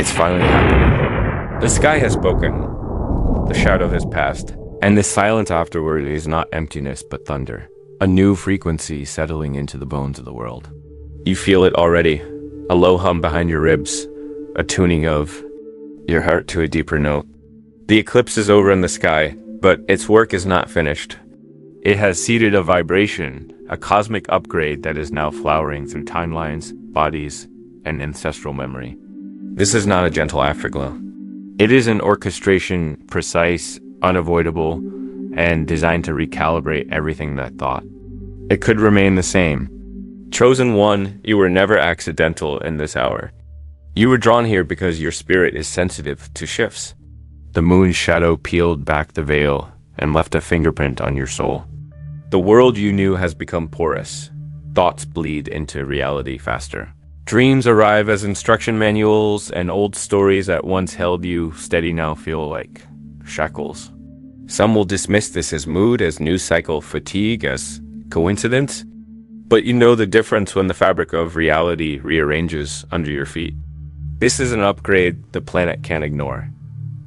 It's finally happening. The sky has spoken. The shadow has passed. And the silence afterward is not emptiness, but thunder. A new frequency settling into the bones of the world. You feel it already. A low hum behind your ribs. A tuning of your heart to a deeper note. The eclipse is over in the sky, but its work is not finished. It has seeded a vibration, a cosmic upgrade that is now flowering through timelines, bodies, and ancestral memory. This is not a gentle afterglow. It is an orchestration, precise, unavoidable, and designed to recalibrate everything that thought. It could remain the same. Chosen one, you were never accidental in this hour. You were drawn here because your spirit is sensitive to shifts. The moon's shadow peeled back the veil and left a fingerprint on your soul. The world you knew has become porous. Thoughts bleed into reality faster. Dreams arrive as instruction manuals, and old stories that once held you steady now feel like shackles. Some will dismiss this as mood, as news cycle fatigue, as coincidence. But you know the difference when the fabric of reality rearranges under your feet. This is an upgrade the planet can't ignore.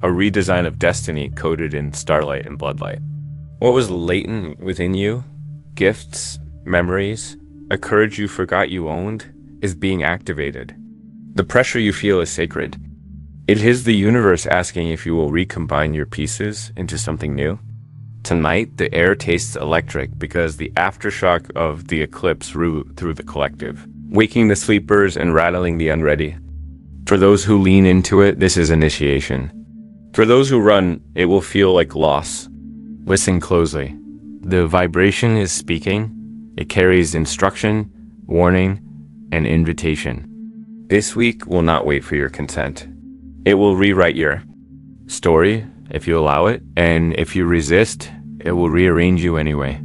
A redesign of destiny coded in starlight and bloodlight. What was latent within you, gifts, memories, a courage you forgot you owned, is being activated. The pressure you feel is sacred. It is the universe asking if you will recombine your pieces into something new. Tonight, the air tastes electric because the aftershock of the eclipse root through the collective, waking the sleepers and rattling the unready. For those who lean into it, this is initiation. For those who run, it will feel like loss. Listen closely. The vibration is speaking. It carries instruction, warning, and invitation. This week will not wait for your consent. It will rewrite your story, if you allow it, and if you resist, it will rearrange you anyway.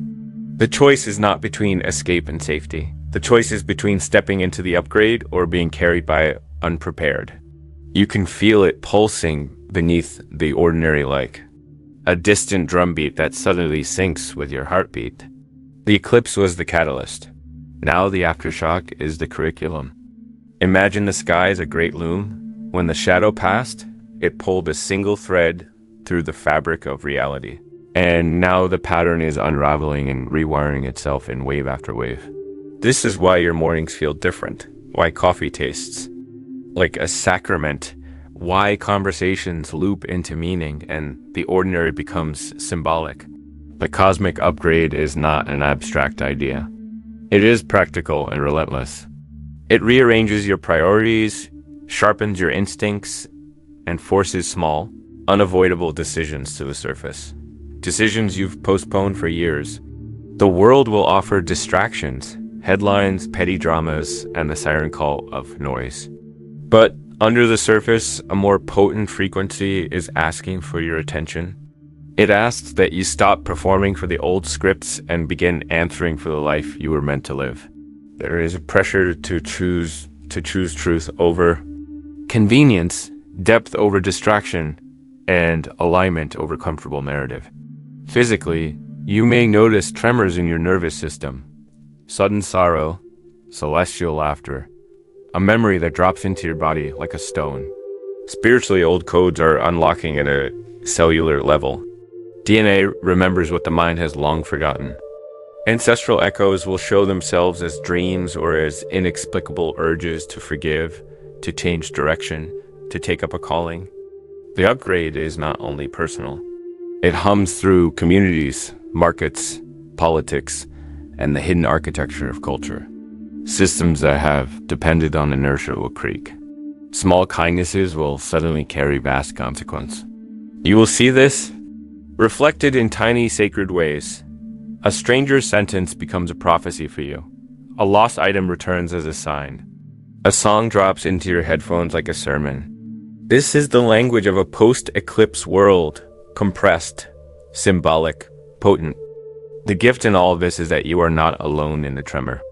The choice is not between escape and safety. The choice is between stepping into the upgrade or being carried by it unprepared. You can feel it pulsing beneath the ordinary like a distant drumbeat that suddenly syncs with your heartbeat. The eclipse was the catalyst. Now the aftershock is the curriculum. Imagine the sky as a great loom. When the shadow passed, it pulled a single thread through the fabric of reality. And now the pattern is unraveling and rewiring itself in wave after wave. This is why your mornings feel different. Why coffee tastes like a sacrament. Why conversations loop into meaning and the ordinary becomes symbolic. The cosmic upgrade is not an abstract idea. It is practical and relentless. It rearranges your priorities, sharpens your instincts, and forces small, unavoidable decisions to the surface. Decisions you've postponed for years. The world will offer distractions, headlines, petty dramas, and the siren call of noise. But under the surface, a more potent frequency is asking for your attention. It asks that you stop performing for the old scripts and begin answering for the life you were meant to live. There is a pressure to choose truth over convenience, depth over distraction, and alignment over comfortable narrative. Physically, you may notice tremors in your nervous system, sudden sorrow, celestial laughter, a memory that drops into your body like a stone. Spiritually, old codes are unlocking at a cellular level. DNA remembers what the mind has long forgotten. Ancestral echoes will show themselves as dreams or as inexplicable urges to forgive, to change direction, to take up a calling. The upgrade is not only personal. It hums through communities, markets, politics, and the hidden architecture of culture. Systems that have depended on inertia will creak. Small kindnesses will suddenly carry vast consequence. You will see this reflected in tiny sacred ways. A stranger's sentence becomes a prophecy for you. A lost item returns as a sign. A song drops into your headphones like a sermon. This is the language of a post-eclipse world, compressed, symbolic, potent. The gift in all of this is that you are not alone in the tremor.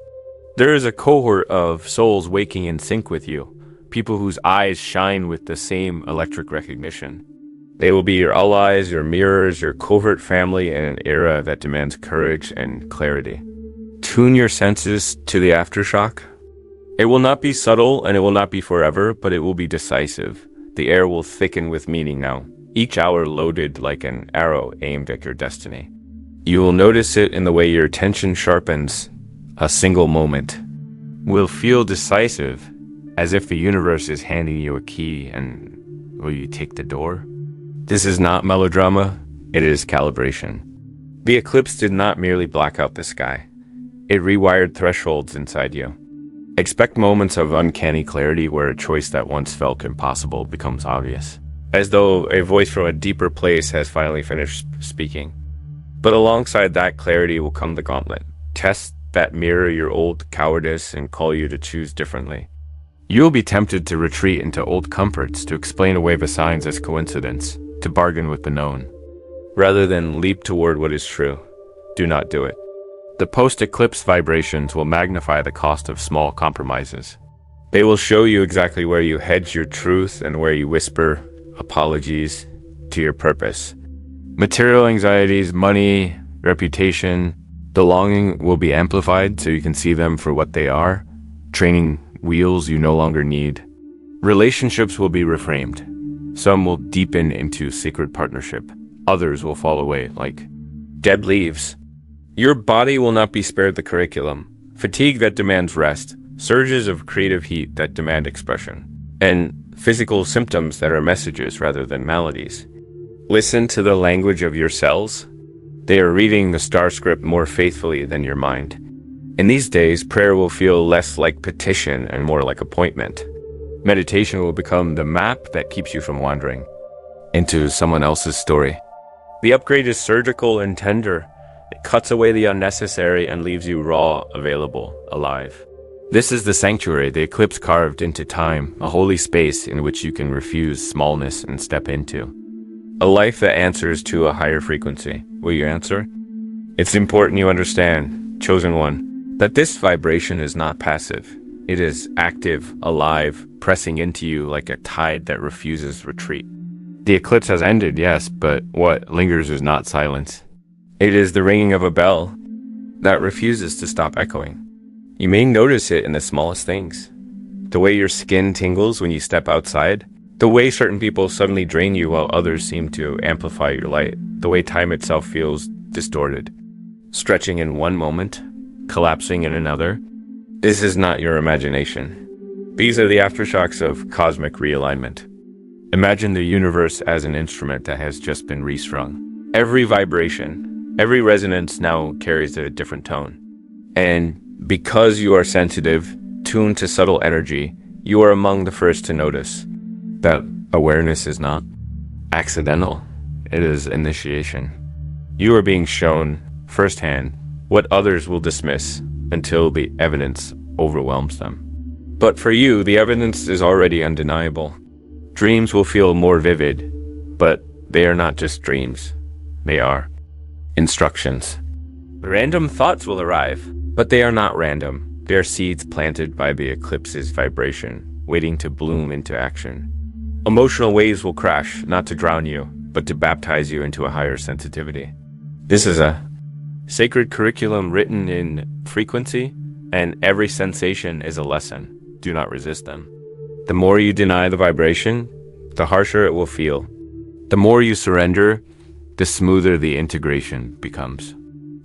There is a cohort of souls waking in sync with you, people whose eyes shine with the same electric recognition. They will be your allies, your mirrors, your covert family in an era that demands courage and clarity. Tune your senses to the aftershock. It will not be subtle and it will not be forever, but it will be decisive. The air will thicken with meaning now, each hour loaded like an arrow aimed at your destiny. You will notice it in the way your attention sharpens. A single moment will feel decisive, as if the universe is handing you a key and will you take the door? This is not melodrama, it is calibration. The eclipse did not merely black out the sky. It rewired thresholds inside you. Expect moments of uncanny clarity where a choice that once felt impossible becomes obvious, as though a voice from a deeper place has finally finished speaking. But alongside that clarity will come the gauntlet, tests that mirror your old cowardice and call you to choose differently. You'll be tempted to retreat into old comforts, to explain away the signs as coincidence, to bargain with the known. Rather than leap toward what is true, do not do it. The post-eclipse vibrations will magnify the cost of small compromises. They will show you exactly where you hedge your truth and where you whisper apologies to your purpose. Material anxieties, money, reputation, the longing will be amplified so you can see them for what they are, training wheels you no longer need. Relationships will be reframed. Some will deepen into sacred partnership. Others will fall away like dead leaves. Your body will not be spared the curriculum. Fatigue that demands rest, surges of creative heat that demand expression, and physical symptoms that are messages rather than maladies. Listen to the language of your cells. They are reading the star script more faithfully than your mind. In these days, prayer will feel less like petition and more like appointment. Meditation will become the map that keeps you from wandering into someone else's story. The upgrade is surgical and tender. It cuts away the unnecessary and leaves you raw, available, alive. This is the sanctuary the eclipse carved into time, a holy space in which you can refuse smallness and step into. A life that answers to a higher frequency. Will you answer? It's important you understand, chosen one, that this vibration is not passive. It is active, alive, pressing into you like a tide that refuses retreat. The eclipse has ended, yes, but what lingers is not silence. It is the ringing of a bell that refuses to stop echoing. You may notice it in the smallest things. The way your skin tingles when you step outside, the way certain people suddenly drain you while others seem to amplify your light, the way time itself feels distorted, stretching in one moment, collapsing in another. This is not your imagination. These are the aftershocks of cosmic realignment. Imagine the universe as an instrument that has just been restrung. Every vibration, every resonance now carries a different tone. And because you are sensitive, tuned to subtle energy, you are among the first to notice that awareness is not accidental. It is initiation. You are being shown firsthand what others will dismiss until the evidence overwhelms them. But for you, the evidence is already undeniable. Dreams will feel more vivid, but they are not just dreams. They are instructions. Random thoughts will arrive, but they are not random. They are seeds planted by the eclipse's vibration, waiting to bloom into action. Emotional waves will crash, not to drown you, but to baptize you into a higher sensitivity. This is a sacred curriculum written in frequency, and every sensation is a lesson. Do not resist them. The more you deny the vibration, the harsher it will feel. The more you surrender, the smoother the integration becomes.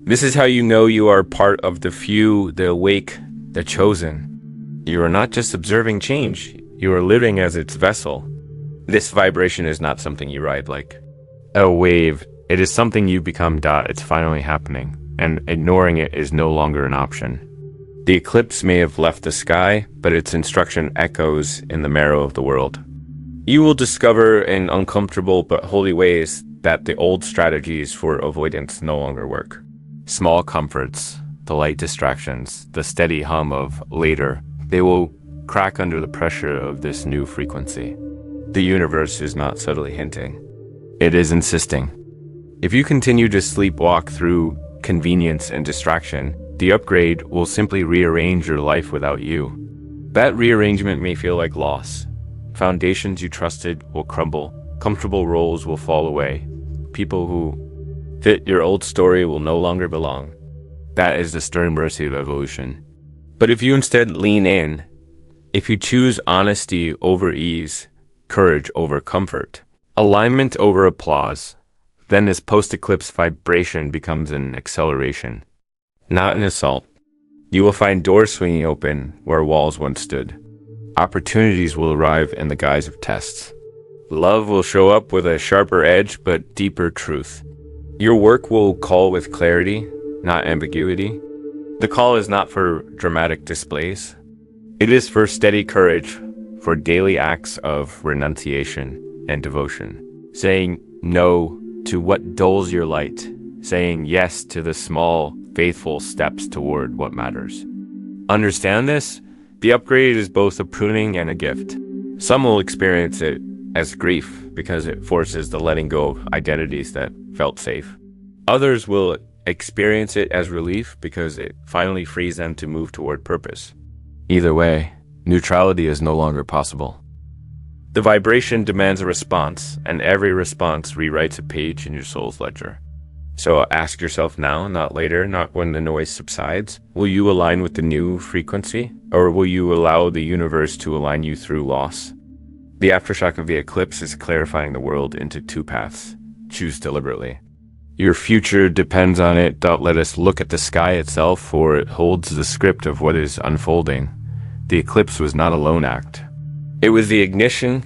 This is how you know you are part of the few, the awake, the chosen. You are not just observing change, you are living as its vessel. This vibration is not something you ride like a wave. It is something you become. It's finally happening, and ignoring it is no longer an option. The eclipse may have left the sky, but its instruction echoes in the marrow of the world. You will discover in uncomfortable but holy ways that the old strategies for avoidance no longer work. Small comforts, the light distractions, the steady hum of later, they will crack under the pressure of this new frequency. The universe is not subtly hinting. It is insisting. If you continue to sleepwalk through convenience and distraction, the upgrade will simply rearrange your life without you. That rearrangement may feel like loss. Foundations you trusted will crumble. Comfortable roles will fall away. People who fit your old story will no longer belong. That is the stern mercy of evolution. But if you instead lean in, If you choose honesty over ease, courage over comfort, alignment over applause, then this post-eclipse vibration becomes an acceleration, not an assault. You will find doors swinging open where walls once stood. Opportunities will arrive in the guise of tests. Love will show up with a sharper edge but deeper truth. Your work will call with clarity, not ambiguity. The call is not for dramatic displays. It is for steady courage, for daily acts of renunciation and devotion. Saying no to what dulls your light. Saying yes to the small, faithful steps toward what matters. Understand this? The upgrade is both a pruning and a gift. Some will experience it as grief because it forces the letting go of identities that felt safe. Others will experience it as relief because it finally frees them to move toward purpose. Either way, neutrality is no longer possible. The vibration demands a response, and every response rewrites a page in your soul's ledger. So ask yourself now, not later, not when the noise subsides. Will you align with the new frequency, or will you allow the universe to align you through loss? The aftershock of the eclipse is clarifying the world into two paths. Choose deliberately. Your future depends on it. Don't let us look at the sky itself, for it holds the script of what is unfolding. The eclipse was not a lone act. It was the ignition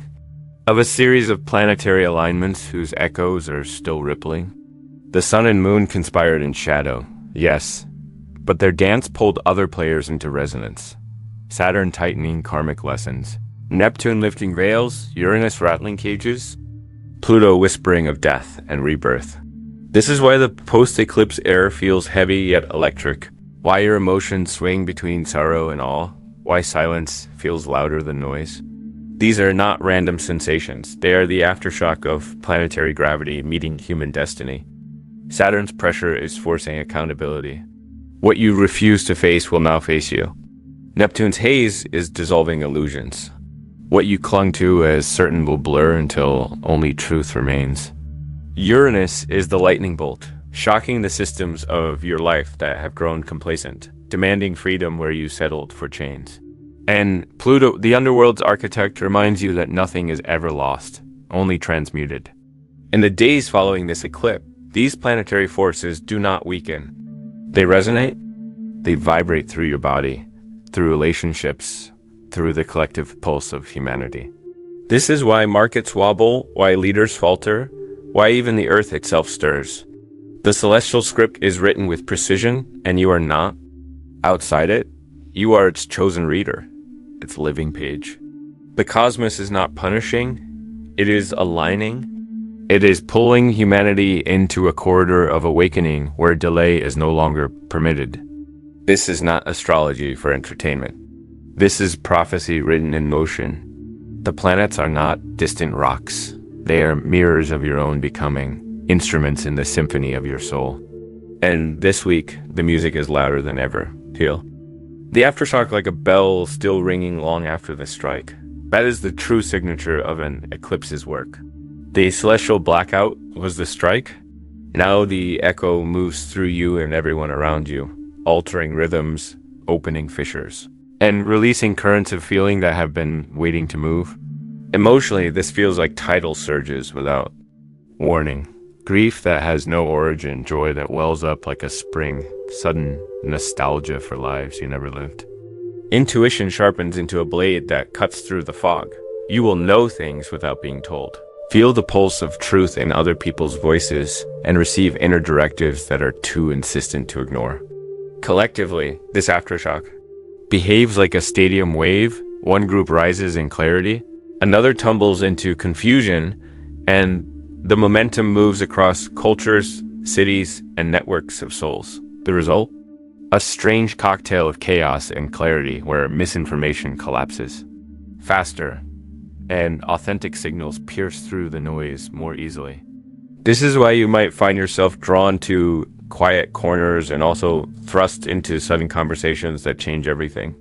of a series of planetary alignments whose echoes are still rippling. The sun and moon conspired in shadow, yes, but their dance pulled other players into resonance. Saturn tightening karmic lessons, Neptune lifting veils, Uranus rattling cages, Pluto whispering of death and rebirth. This is why the post-eclipse air feels heavy yet electric, why your emotions swing between sorrow and awe, why silence feels louder than noise. These are not random sensations. They are the aftershock of planetary gravity meeting human destiny. Saturn's pressure is forcing accountability. What you refuse to face will now face you. Neptune's haze is dissolving illusions. What you clung to as certain will blur until only truth remains. Uranus is the lightning bolt, shocking the systems of your life that have grown complacent, demanding freedom where you settled for chains. And Pluto, the underworld's architect, reminds you that nothing is ever lost, only transmuted. In the days following this eclipse, these planetary forces do not weaken. They resonate, they vibrate through your body, through relationships, through the collective pulse of humanity. This is why markets wobble, why leaders falter, why even the earth itself stirs. The celestial script is written with precision, and you are not. Outside it, you are its chosen reader, its living page. The cosmos is not punishing, it is aligning. It is pulling humanity into a corridor of awakening where delay is no longer permitted. This is not astrology for entertainment. This is prophecy written in motion. The planets are not distant rocks. They are mirrors of your own becoming, instruments in the symphony of your soul. And this week, the music is louder than ever. Feel? The aftershock like a bell still ringing long after the strike. That is the true signature of an eclipse's work. The celestial blackout was the strike. Now the echo moves through you and everyone around you, altering rhythms, opening fissures, and releasing currents of feeling that have been waiting to move. Emotionally, this feels like tidal surges without warning. Grief that has no origin, joy that wells up like a spring, sudden nostalgia for lives you never lived. Intuition sharpens into a blade that cuts through the fog. You will know things without being told. Feel the pulse of truth in other people's voices and receive inner directives that are too insistent to ignore. Collectively, this aftershock behaves like a stadium wave. One group rises in clarity, another tumbles into confusion, and the momentum moves across cultures, cities, and networks of souls. The result? A strange cocktail of chaos and clarity where misinformation collapses faster, and authentic signals pierce through the noise more easily. This is why you might find yourself drawn to quiet corners and also thrust into sudden conversations that change everything.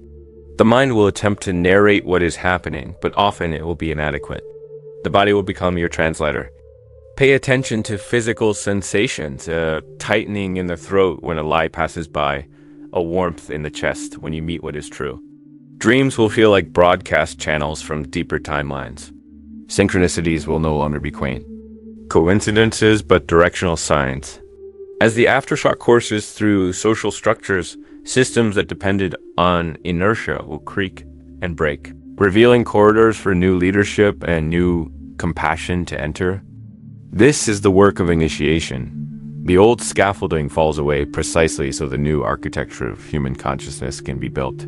The mind will attempt to narrate what is happening, but often it will be inadequate. The body will become your translator. Pay attention to physical sensations, a tightening in the throat when a lie passes by, a warmth in the chest when you meet what is true. Dreams will feel like broadcast channels from deeper timelines. Synchronicities will no longer be quaint coincidences, but directional signs. As the aftershock courses through social structures, systems that depended on inertia will creak and break, revealing corridors for new leadership and new compassion to enter. This is the work of initiation. The old scaffolding falls away precisely so the new architecture of human consciousness can be built.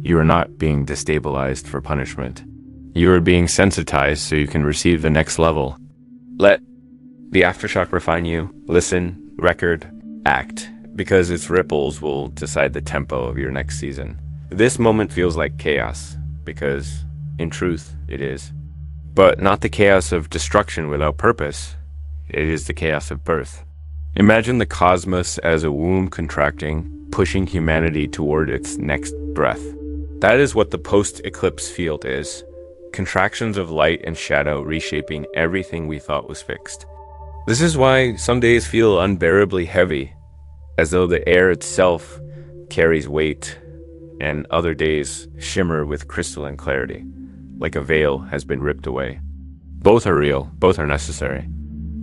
You are not being destabilized for punishment. You are being sensitized so you can receive the next level. Let the aftershock refine you. Listen, record, act, because its ripples will decide the tempo of your next season. This moment feels like chaos, because, in truth, it is. But not the chaos of destruction without purpose. It is the chaos of birth. Imagine the cosmos as a womb contracting, pushing humanity toward its next breath. That is what the post-eclipse field is. Contractions of light and shadow reshaping everything we thought was fixed. This is why some days feel unbearably heavy, as though the air itself carries weight, and other days shimmer with crystalline clarity, like a veil has been ripped away. Both are real, both are necessary.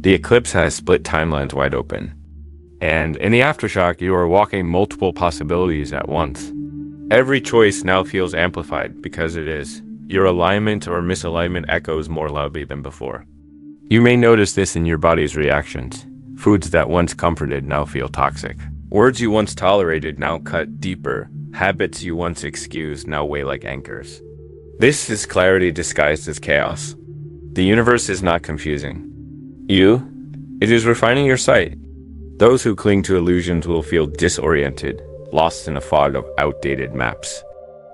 The eclipse has split timelines wide open, and in the aftershock you are walking multiple possibilities at once. Every choice now feels amplified because it is. Your alignment or misalignment echoes more loudly than before. You may notice this in your body's reactions. Foods that once comforted now feel toxic. Words you once tolerated now cut deeper. Habits you once excused now weigh like anchors. This is clarity disguised as chaos. The universe is not confusing you. It is refining your sight. Those who cling to illusions will feel disoriented, lost in a fog of outdated maps.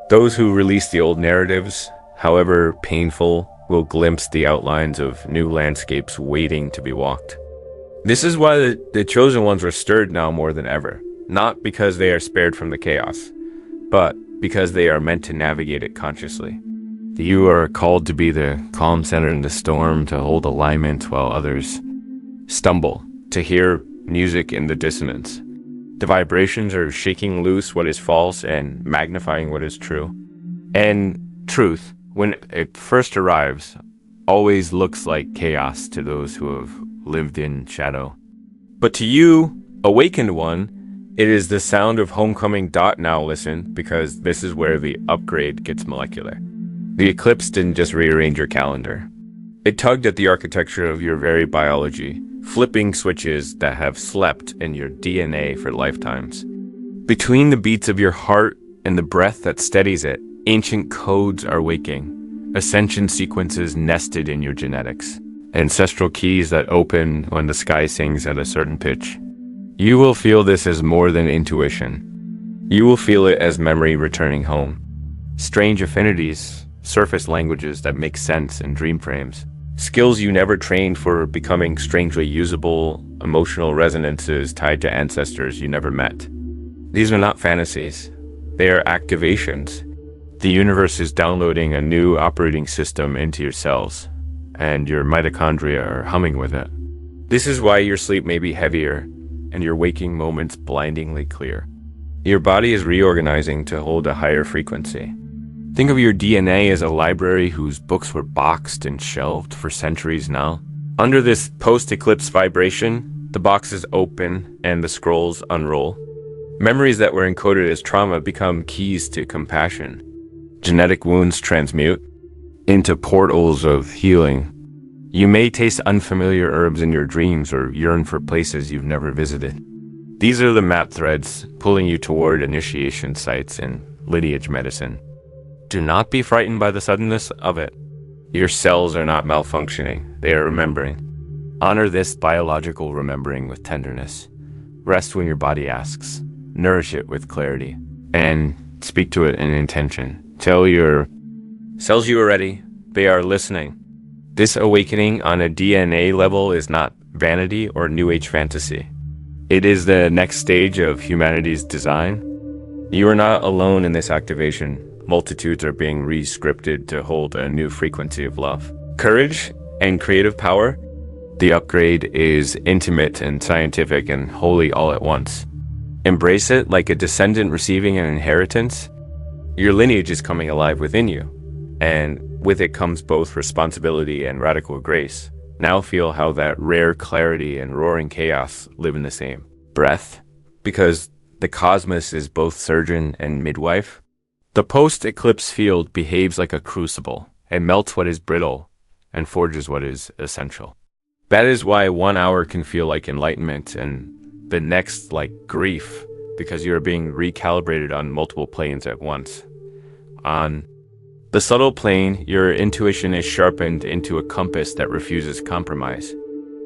Those who release the old narratives, however painful, will glimpse the outlines of new landscapes waiting to be walked. This is why the chosen ones are stirred now more than ever, not because they are spared from the chaos, but because they are meant to navigate it consciously. You are called to be the calm center in the storm, to hold alignment while others stumble, to hear music in the dissonance. The vibrations are shaking loose what is false and magnifying what is true. And truth, when it first arrives, always looks like chaos to those who have lived in shadow. But to you, awakened one, it is the sound of homecoming. Now listen, because this is where the upgrade gets molecular. The eclipse didn't just rearrange your calendar. It tugged at the architecture of your very biology, flipping switches that have slept in your DNA for lifetimes. Between the beats of your heart and the breath that steadies it, ancient codes are waking, ascension sequences nested in your genetics, ancestral keys that open when the sky sings at a certain pitch. You will feel this as more than intuition. You will feel it as memory returning home. Strange affinities, surface languages that make sense in dream frames. Skills you never trained for becoming strangely usable, emotional resonances tied to ancestors you never met. These are not fantasies. They are activations. The universe is downloading a new operating system into your cells, and your mitochondria are humming with it. This is why your sleep may be heavier, and your waking moments blindingly clear. Your body is reorganizing to hold a higher frequency. Think of your DNA as a library whose books were boxed and shelved for centuries now. Under this post-eclipse vibration, the boxes open and the scrolls unroll. Memories that were encoded as trauma become keys to compassion. Genetic wounds transmute into portals of healing. You may taste unfamiliar herbs in your dreams or yearn for places you've never visited. These are the map threads pulling you toward initiation sites in lineage medicine. Do not be frightened by the suddenness of it. Your cells are not malfunctioning, they are remembering. Honor this biological remembering with tenderness. Rest when your body asks. Nourish it with clarity. And speak to it in intention. Tell your cells you are ready. They are listening. This awakening on a DNA level is not vanity or New Age fantasy. It is the next stage of humanity's design. You are not alone in this activation. Multitudes are being re-scripted to hold a new frequency of love. Courage and creative power. The upgrade is intimate and scientific and holy all at once. Embrace it like a descendant receiving an inheritance. Your lineage is coming alive within you, and with it comes both responsibility and radical grace. Now feel how that rare clarity and roaring chaos live in the same breath, because the cosmos is both surgeon and midwife. The post-eclipse field behaves like a crucible. It melts what is brittle and forges what is essential. That is why 1 hour can feel like enlightenment and the next like grief, because you are being recalibrated on multiple planes at once. On the subtle plane, your intuition is sharpened into a compass that refuses compromise.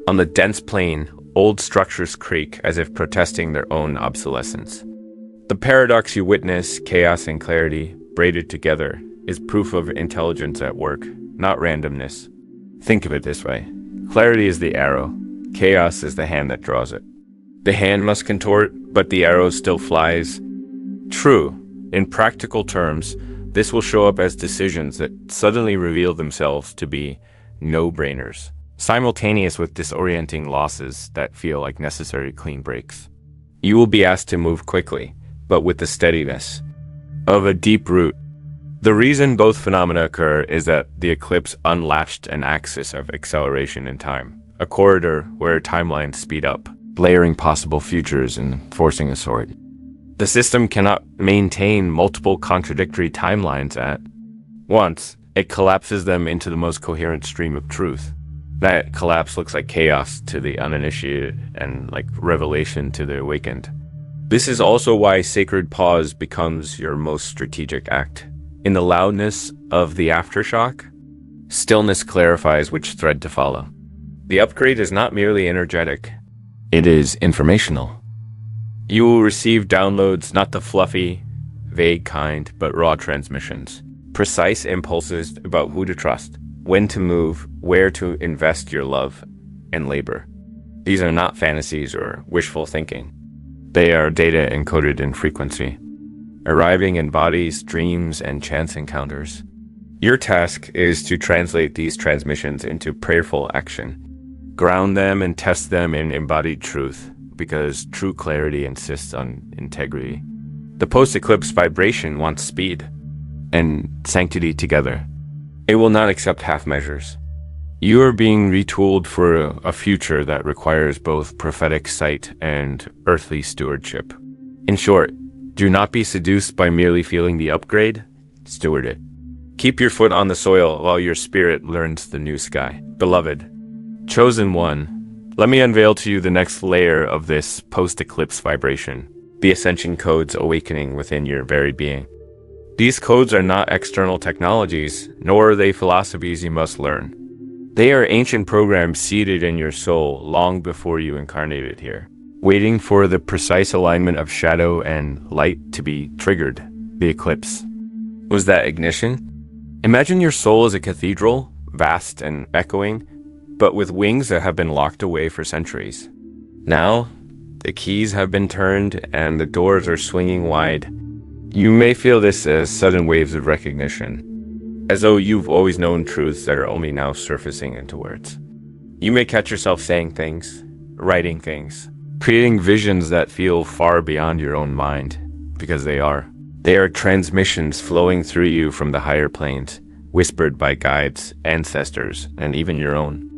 On the dense plane, old structures creak as if protesting their own obsolescence. The paradox you witness, chaos and clarity, braided together, is proof of intelligence at work, not randomness. Think of it this way. Clarity is the arrow. Chaos is the hand that draws it. The hand must contort, but the arrow still flies. True, in practical terms, this will show up as decisions that suddenly reveal themselves to be no-brainers, simultaneous with disorienting losses that feel like necessary clean breaks. You will be asked to move quickly, but with the steadiness of a deep root. The reason both phenomena occur is that the eclipse unlatched an axis of acceleration in time, a corridor where timelines speed up, layering possible futures and forcing a sword. The system cannot maintain multiple contradictory timelines at once. It collapses them into the most coherent stream of truth. That collapse looks like chaos to the uninitiated and like revelation to the awakened. This is also why sacred pause becomes your most strategic act. In the loudness of the aftershock, stillness clarifies which thread to follow. The upgrade is not merely energetic, it is informational. You will receive downloads, not the fluffy, vague kind, but raw transmissions. Precise impulses about who to trust, when to move, where to invest your love and labor. These are not fantasies or wishful thinking. They are data encoded in frequency, arriving in bodies, dreams, and chance encounters. Your task is to translate these transmissions into prayerful action. Ground them and test them in embodied truth, because true clarity insists on integrity. The post-eclipse vibration wants speed and sanctity together. It will not accept half measures. You are being retooled for a future that requires both prophetic sight and earthly stewardship. In short, do not be seduced by merely feeling the upgrade, steward it. Keep your foot on the soil while your spirit learns the new sky. Beloved, chosen one, let me unveil to you the next layer of this post-eclipse vibration, the ascension codes awakening within your very being. These codes are not external technologies, nor are they philosophies you must learn. They are ancient programs seated in your soul long before you incarnated here, waiting for the precise alignment of shadow and light to be triggered. The eclipse was that ignition. Imagine your soul as a cathedral, vast and echoing, but with wings that have been locked away for centuries. Now, the keys have been turned and the doors are swinging wide. You may feel this as sudden waves of recognition, as though you've always known truths that are only now surfacing into words. You may catch yourself saying things, writing things, creating visions that feel far beyond your own mind, because they are. They are transmissions flowing through you from the higher planes, whispered by guides, ancestors, and even your own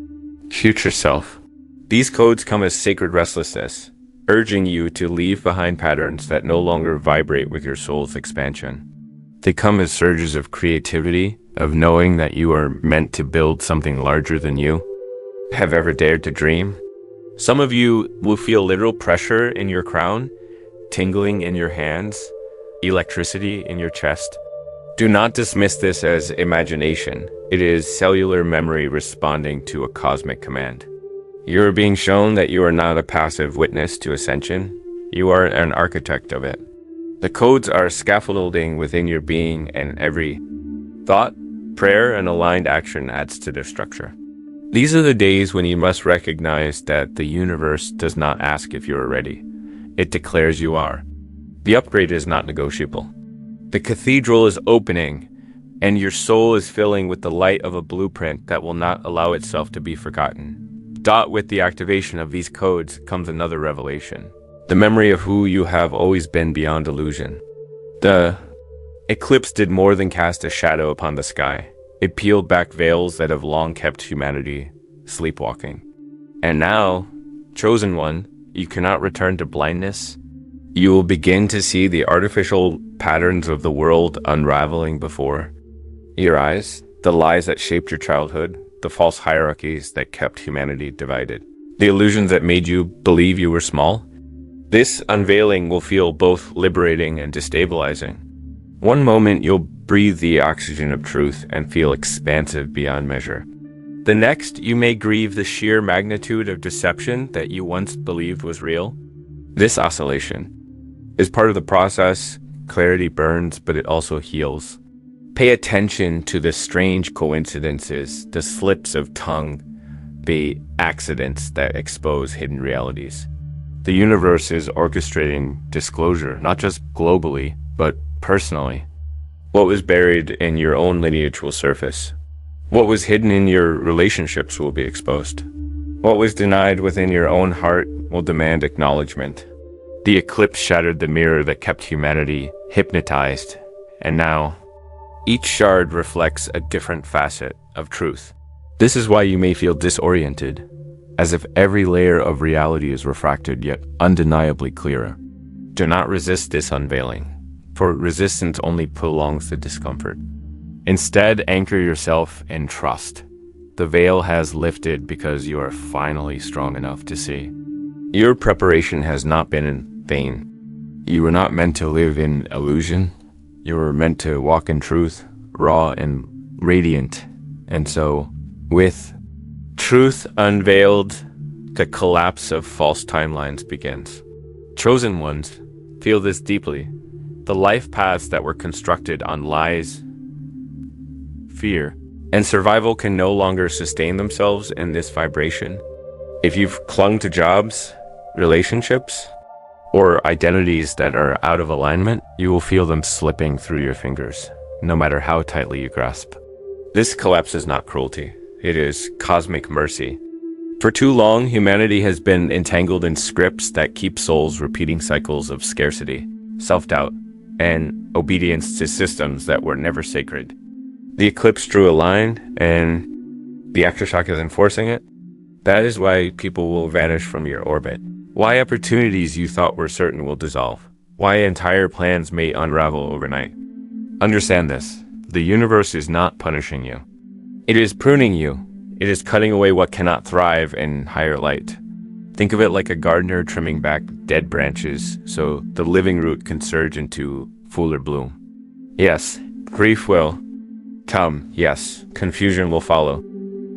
future self. These codes come as sacred restlessness, urging you to leave behind patterns that no longer vibrate with your soul's expansion. They come as surges of creativity, of knowing that you are meant to build something larger than you have ever dared to dream. Some of you will feel literal pressure in your crown, tingling in your hands, electricity in your chest. Do not dismiss this as imagination. It is cellular memory responding to a cosmic command. You are being shown that you are not a passive witness to ascension. You are an architect of it. The codes are scaffolding within your being, and every thought, prayer, and aligned action adds to their structure. These are the days when you must recognize that the universe does not ask if you are ready. It declares you are. The upgrade is not negotiable. The cathedral is opening, and your soul is filling with the light of a blueprint that will not allow itself to be forgotten. With the activation of these codes comes another revelation. The memory of who you have always been beyond illusion. The Eclipse did more than cast a shadow upon the sky. It peeled back veils that have long kept humanity sleepwalking. And now, chosen one, you cannot return to blindness. You will begin to see the artificial patterns of the world unraveling before your eyes, the lies that shaped your childhood, the false hierarchies that kept humanity divided, the illusions that made you believe you were small. This unveiling will feel both liberating and destabilizing. One moment you'll breathe the oxygen of truth and feel expansive beyond measure. The next, you may grieve the sheer magnitude of deception that you once believed was real. This oscillation is part of the process. Clarity burns, but it also heals. Pay attention to the strange coincidences, the slips of tongue, the accidents that expose hidden realities. The universe is orchestrating disclosure, not just globally, but personally. What was buried in your own lineage will surface. What was hidden in your relationships will be exposed. What was denied within your own heart will demand acknowledgement. The eclipse shattered the mirror that kept humanity hypnotized, and now, each shard reflects a different facet of truth. This is why you may feel disoriented, as if every layer of reality is refracted yet undeniably clearer. Do not resist this unveiling, for resistance only prolongs the discomfort. Instead, anchor yourself in trust. The veil has lifted because you are finally strong enough to see. Your preparation has not been in vain. You were not meant to live in illusion. You were meant to walk in truth, raw and radiant. And so, with truth unveiled, the collapse of false timelines begins. Chosen ones, feel this deeply. The life paths that were constructed on lies, fear, and survival can no longer sustain themselves in this vibration. If you've clung to jobs, relationships, or identities that are out of alignment, you will feel them slipping through your fingers, no matter how tightly you grasp. This collapse is not cruelty. It is cosmic mercy. For too long, humanity has been entangled in scripts that keep souls repeating cycles of scarcity, self-doubt, and obedience to systems that were never sacred. The eclipse drew a line, and the aftershock is enforcing it. That is why people will vanish from your orbit. Why opportunities you thought were certain will dissolve. Why entire plans may unravel overnight. Understand this. The universe is not punishing you. It is pruning you. It is cutting away what cannot thrive in higher light. Think of it like a gardener trimming back dead branches so the living root can surge into fuller bloom. Yes, grief will come. Yes, confusion will follow.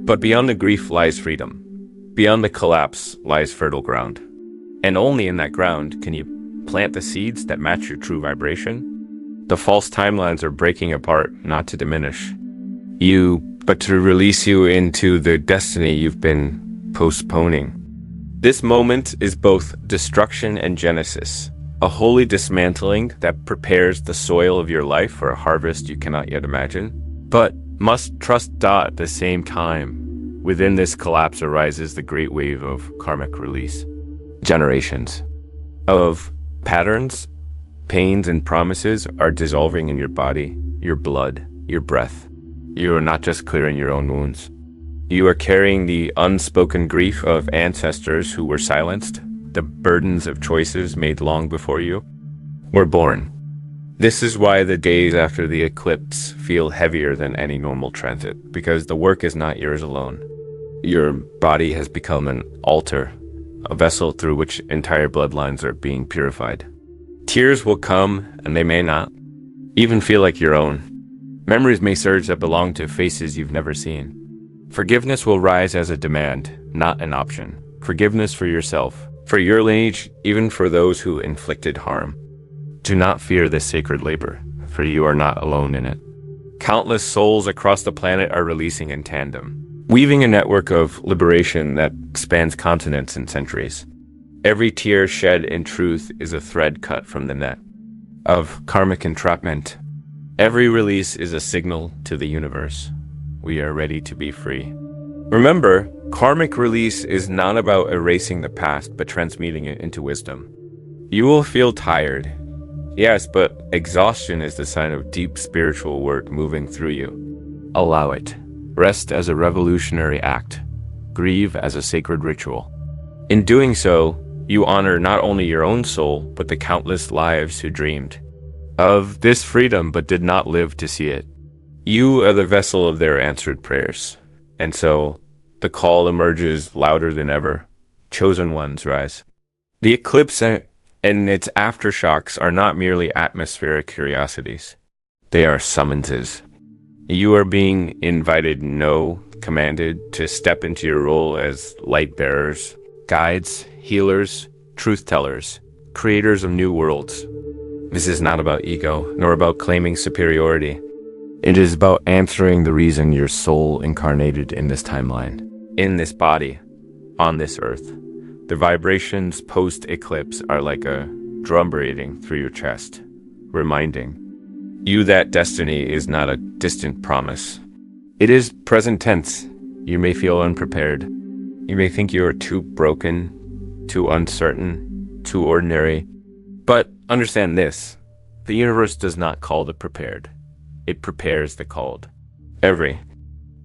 But beyond the grief lies freedom. Beyond the collapse lies fertile ground. And only in that ground can you plant the seeds that match your true vibration. The false timelines are breaking apart, not to diminish you, but to release you into the destiny you've been postponing. This moment is both destruction and genesis, a holy dismantling that prepares the soil of your life for a harvest you cannot yet imagine, but must trust at the same time. Within this collapse arises the great wave of karmic release. Generations of patterns, pains, and promises are dissolving in your body, your blood, your breath. You are not just clearing your own wounds. You are carrying the unspoken grief of ancestors who were silenced, the burdens of choices made long before you were born. This is why the days after the eclipse feel heavier than any normal transit, because the work is not yours alone. Your body has become an altar, a vessel through which entire bloodlines are being purified. Tears will come, and they may not even feel like your own. Memories may surge that belong to faces you've never seen. Forgiveness will rise as a demand, not an option. Forgiveness for yourself, for your lineage, even for those who inflicted harm. Do not fear this sacred labor, for you are not alone in it. Countless souls across the planet are releasing in tandem, weaving a network of liberation that spans continents and centuries. Every tear shed in truth is a thread cut from the net of karmic entrapment. Every release is a signal to the universe. We are ready to be free. Remember, karmic release is not about erasing the past, but transmuting it into wisdom. You will feel tired. Yes, but exhaustion is the sign of deep spiritual work moving through you. Allow it. Rest as a revolutionary act. Grieve as a sacred ritual. In doing so, you honor not only your own soul, but the countless lives who dreamed of this freedom but did not live to see it. You are the vessel of their answered prayers. And so, the call emerges louder than ever. Chosen ones rise. The eclipse and its aftershocks are not merely atmospheric curiosities. They are summonses. You are being invited, no, commanded, to step into your role as light bearers, guides, healers, truth tellers, creators of new worlds. This is not about ego, nor about claiming superiority. It is about answering the reason your soul incarnated in this timeline, in this body, on this earth. The vibrations post-eclipse are like a drum beating through your chest, reminding you that destiny is not a distant promise. It is present tense. You may feel unprepared. You may think you are too broken, too uncertain, too ordinary. But understand this, the universe does not call the prepared. It prepares the called. Every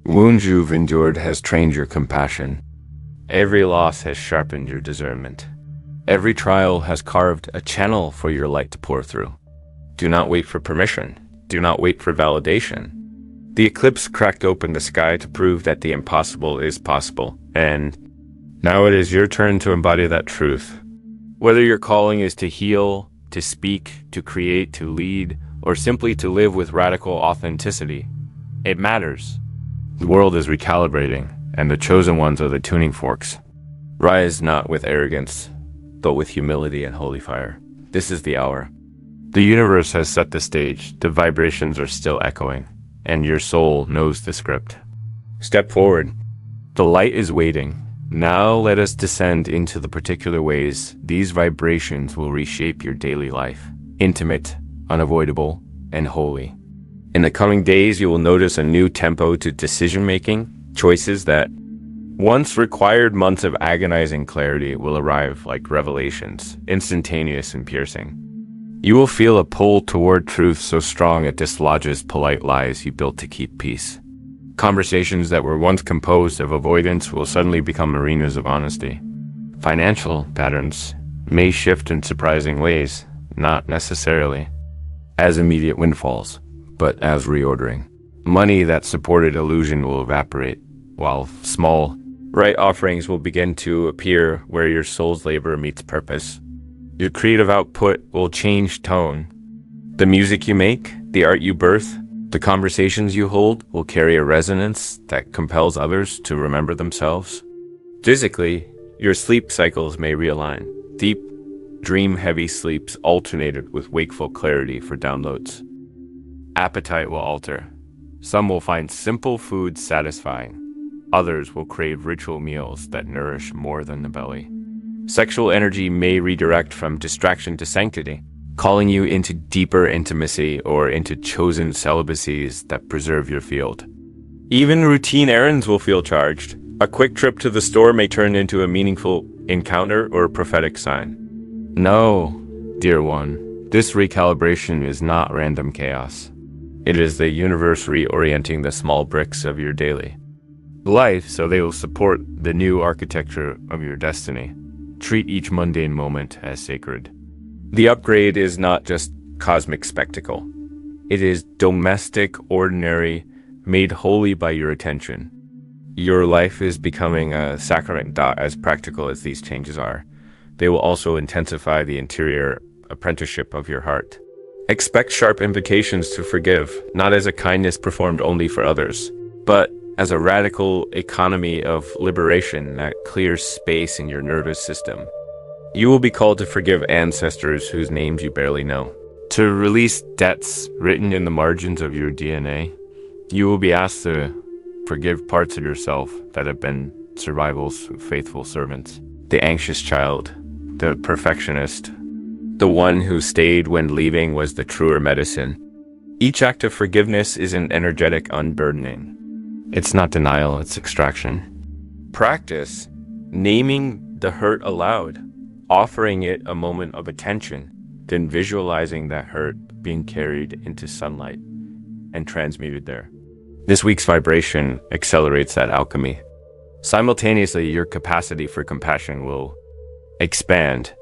wound you've endured has trained your compassion. Every loss has sharpened your discernment. Every trial has carved a channel for your light to pour through. Do not wait for permission. Do not wait for validation. The eclipse cracked open the sky to prove that the impossible is possible, and now it is your turn to embody that truth. Whether your calling is to heal, to speak, to create, to lead, or simply to live with radical authenticity, it matters. The world is recalibrating, and the chosen ones are the tuning forks. Rise not with arrogance, but with humility and holy fire. This is the hour. The universe has set the stage, the vibrations are still echoing, and your soul knows the script. Step forward. The light is waiting. Now let us descend into the particular ways these vibrations will reshape your daily life. Intimate, unavoidable, and holy. In the coming days, you will notice a new tempo to decision-making. Choices that once required months of agonizing clarity will arrive like revelations, instantaneous and piercing. You will feel a pull toward truth so strong it dislodges polite lies you built to keep peace. Conversations that were once composed of avoidance will suddenly become arenas of honesty. Financial patterns may shift in surprising ways, not necessarily as immediate windfalls, but as reordering. Money that supported illusion will evaporate, while small, right offerings will begin to appear where your soul's labor meets purpose. Your creative output will change tone. The music you make, the art you birth, the conversations you hold will carry a resonance that compels others to remember themselves. Physically, your sleep cycles may realign. Deep, dream-heavy sleeps alternated with wakeful clarity for downloads. Appetite will alter. Some will find simple foods satisfying. Others will crave ritual meals that nourish more than the belly. Sexual energy may redirect from distraction to sanctity, calling you into deeper intimacy or into chosen celibacies that preserve your field. Even routine errands will feel charged. A quick trip to the store may turn into a meaningful encounter or a prophetic sign. No, dear one, this recalibration is not random chaos. It is the universe reorienting the small bricks of your daily life so they will support the new architecture of your destiny. Treat each mundane moment as sacred. The upgrade is not just cosmic spectacle. It is domestic, ordinary, made holy by your attention. Your life is becoming a sacrament, as practical as these changes are. They will also intensify the interior apprenticeship of your heart. Expect sharp invitations to forgive, not as a kindness performed only for others, but as a radical economy of liberation that clears space in your nervous system. You will be called to forgive ancestors whose names you barely know, to release debts written in the margins of your DNA. You will be asked to forgive parts of yourself that have been survival's faithful servants. The anxious child, the perfectionist, the one who stayed when leaving was the truer medicine. Each act of forgiveness is an energetic unburdening. It's not denial, it's extraction. Practice naming the hurt aloud, offering it a moment of attention, then visualizing that hurt being carried into sunlight and transmuted there. This week's vibration accelerates that alchemy. Simultaneously, your capacity for compassion will expand,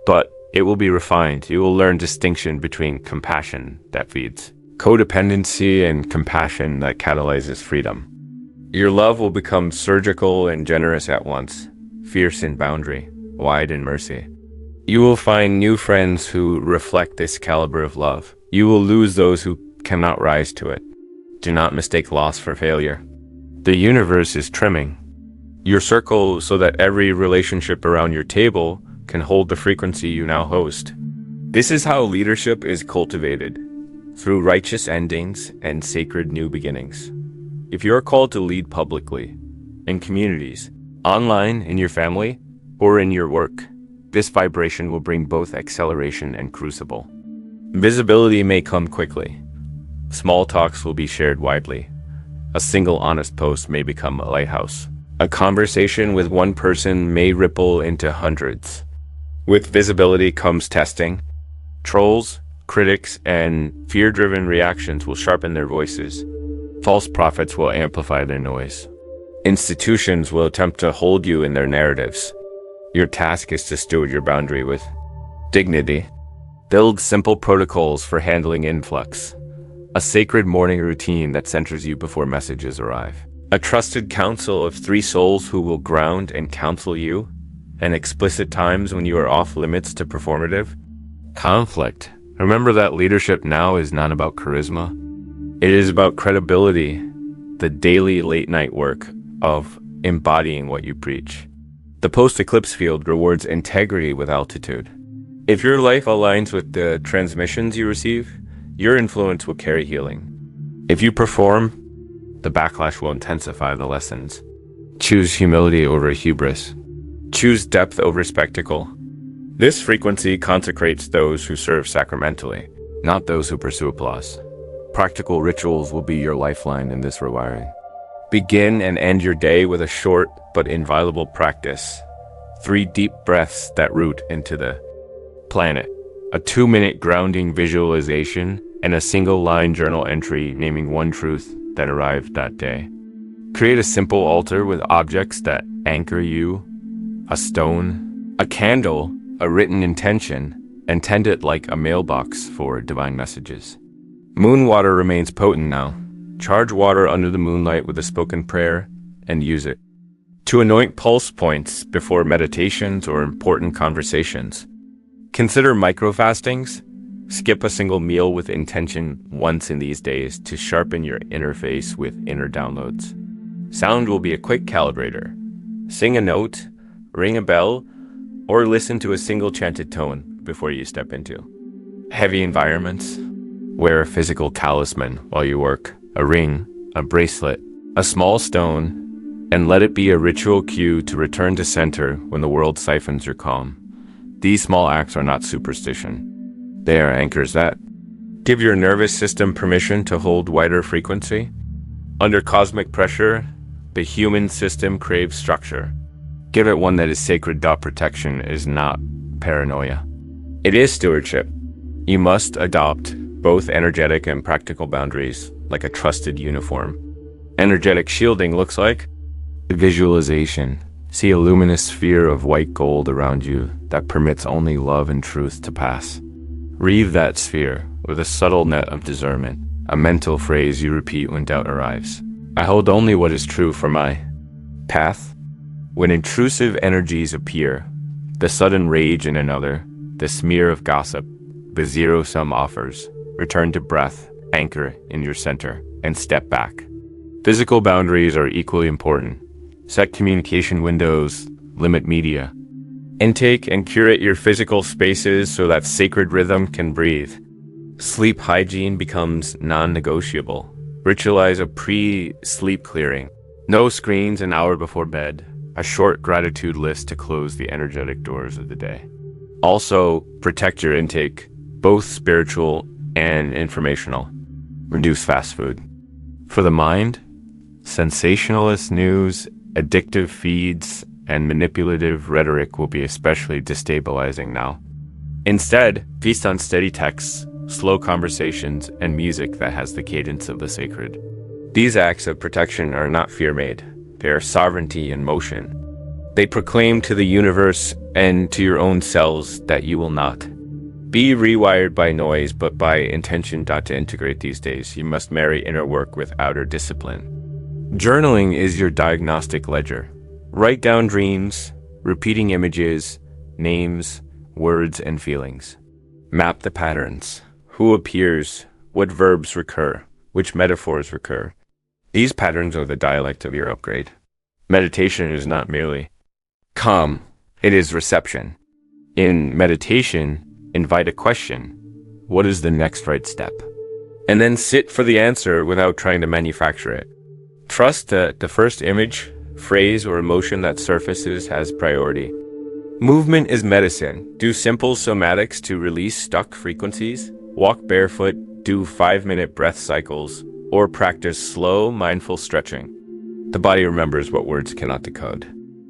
but it will be refined. You will learn distinction between compassion that feeds codependency and compassion that catalyzes freedom. Your love will become surgical and generous at once, fierce in boundary, wide in mercy. You will find new friends who reflect this caliber of love. You will lose those who cannot rise to it. Do not mistake loss for failure. The universe is trimming your circle so that every relationship around your table can hold the frequency you now host. This is how leadership is cultivated, through righteous endings and sacred new beginnings. If you are called to lead publicly, in communities, online, in your family, or in your work, this vibration will bring both acceleration and crucible. Visibility may come quickly. Small talks will be shared widely. A single honest post may become a lighthouse. A conversation with one person may ripple into hundreds. With visibility comes testing. Trolls, critics, and fear-driven reactions will sharpen their voices. False prophets will amplify their noise. Institutions will attempt to hold you in their narratives. Your task is to steward your boundary with dignity. Build simple protocols for handling influx. A sacred morning routine that centers you before messages arrive. A trusted council of 3 souls who will ground and counsel you, and explicit times when you are off limits to performative. Conflict. Remember that leadership now is not about charisma. It is about credibility, the daily late-night work of embodying what you preach. The post-eclipse field rewards integrity with altitude. If your life aligns with the transmissions you receive, your influence will carry healing. If you perform, the backlash will intensify the lessons. Choose humility over hubris. Choose depth over spectacle. This frequency consecrates those who serve sacramentally, not those who pursue applause. Practical rituals will be your lifeline in this rewiring. Begin and end your day with a short but inviolable practice. 3 deep breaths that root into the planet. A 2-minute grounding visualization and a single-line journal entry naming one truth that arrived that day. Create a simple altar with objects that anchor you, a stone, a candle, a written intention, and tend it like a mailbox for divine messages. Moon water remains potent now. Charge water under the moonlight with a spoken prayer and use it to anoint pulse points before meditations or important conversations. Consider micro-fastings. Skip a single meal with intention once in these days to sharpen your interface with inner downloads. Sound will be a quick calibrator. Sing a note, ring a bell, or listen to a single chanted tone before you step into heavy environments. Wear a physical talisman while you work, a ring, a bracelet, a small stone, and let it be a ritual cue to return to center when the world siphons your calm. These small acts are not superstition. They are anchors that give your nervous system permission to hold wider frequency. Under cosmic pressure, the human system craves structure. Give it one that is sacred. Protection is not paranoia. It is stewardship. You must adopt both energetic and practical boundaries like a trusted uniform. Energetic shielding looks like visualization. See a luminous sphere of white gold around you that permits only love and truth to pass. Weave that sphere with a subtle net of discernment, a mental phrase you repeat when doubt arrives. I hold only what is true for my path. When intrusive energies appear, the sudden rage in another, the smear of gossip, the zero-sum offers, return to breath, anchor in your center, and step back. Physical boundaries are equally important. Set communication windows, limit media. Intake and curate your physical spaces so that sacred rhythm can breathe. Sleep hygiene becomes non-negotiable. Ritualize a pre-sleep clearing. No screens an hour before bed. A short gratitude list to close the energetic doors of the day. Also, protect your intake, both spiritual and informational. Reduce fast food. For the mind, sensationalist news, addictive feeds, and manipulative rhetoric will be especially destabilizing now. Instead, feast on steady texts, slow conversations, and music that has the cadence of the sacred. These acts of protection are not fear-made. They are sovereignty in motion. They proclaim to the universe and to your own selves that you will not be rewired by noise, but by intention. To integrate these days, you must marry inner work with outer discipline. Journaling is your diagnostic ledger. Write down dreams, repeating images, names, words, and feelings. Map the patterns. Who appears? What verbs recur? Which metaphors recur? These patterns are the dialect of your upgrade. Meditation is not merely calm, it is reception. In meditation, invite a question. What is the next right step? And then sit for the answer without trying to manufacture it. Trust that the first image, phrase, or emotion that surfaces has priority. Movement is medicine. Do simple somatics to release stuck frequencies. Walk barefoot, do 5-minute breath cycles, or practice slow, mindful stretching. The body remembers what words cannot decode.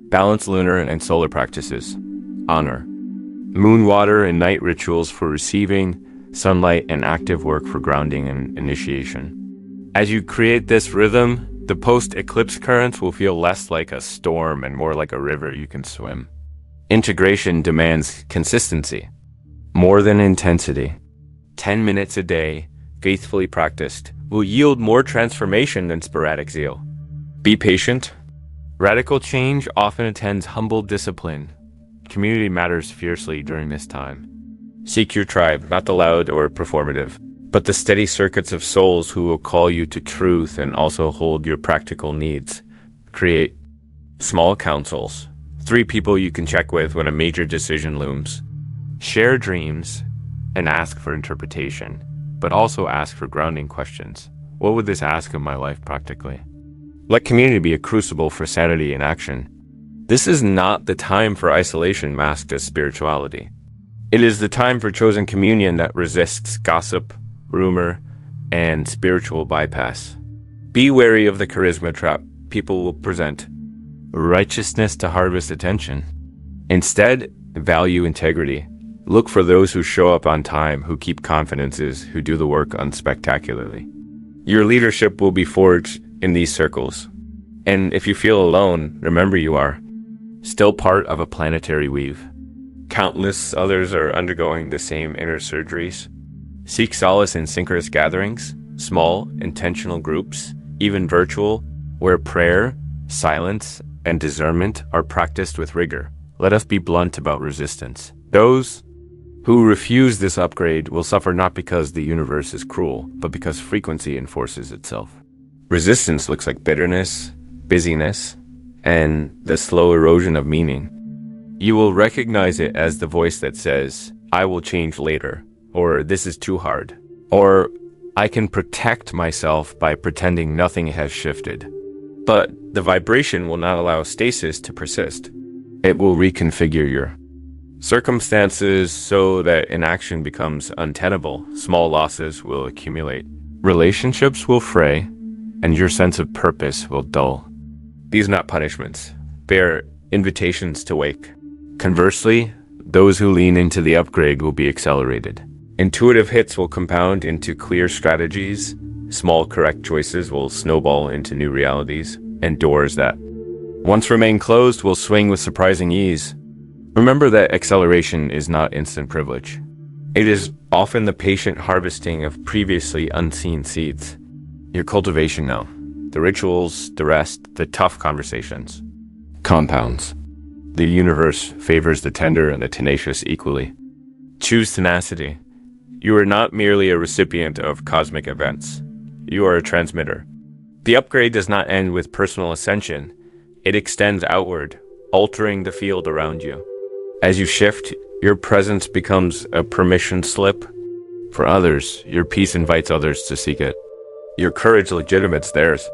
Balance lunar and solar practices. Honor. Moon water and night rituals for receiving, sunlight and active work for grounding and initiation. As you create this rhythm, the post-eclipse currents will feel less like a storm and more like a river you can swim. Integration demands consistency, more than intensity. 10 minutes a day, faithfully practiced, will yield more transformation than sporadic zeal. Be patient. Radical change often attends humble discipline. Community matters fiercely during this time. Seek your tribe, not the loud or performative, but the steady circuits of souls who will call you to truth and also hold your practical needs. Create small councils. 3 people you can check with when a major decision looms. Share dreams and ask for interpretation, but also ask for grounding questions. What would this ask of my life practically? Let community be a crucible for sanity in action. This is not the time for isolation masked as spirituality. It is the time for chosen communion that resists gossip, rumor, and spiritual bypass. Be wary of the charisma trap people will present. Righteousness to harvest attention. Instead, value integrity. Look for those who show up on time, who keep confidences, who do the work unspectacularly. Your leadership will be forged in these circles. And if you feel alone, remember you are still part of a planetary weave. Countless others are undergoing the same inner surgeries. Seek solace in synchronous gatherings, small, intentional groups, even virtual, where prayer, silence, and discernment are practiced with rigor. Let us be blunt about resistance. Those who refuse this upgrade will suffer not because the universe is cruel, but because frequency enforces itself. Resistance looks like bitterness, busyness, and the slow erosion of meaning. You will recognize it as the voice that says, I will change later, or this is too hard, or I can protect myself by pretending nothing has shifted. But the vibration will not allow stasis to persist. It will reconfigure your circumstances so that inaction becomes untenable. Small losses will accumulate. Relationships will fray, and your sense of purpose will dull. These are not punishments. They are invitations to wake. Conversely, those who lean into the upgrade will be accelerated. Intuitive hits will compound into clear strategies. Small correct choices will snowball into new realities, and doors that once remained closed will swing with surprising ease. Remember that acceleration is not instant privilege. It is often the patient harvesting of previously unseen seeds. Your cultivation now. The rituals, the rest, the tough conversations. Compounds. The universe favors the tender and the tenacious equally. Choose tenacity. You are not merely a recipient of cosmic events. You are a transmitter. The upgrade does not end with personal ascension. It extends outward, altering the field around you. As you shift, your presence becomes a permission slip. For others, your peace invites others to seek it. Your courage legitimates theirs.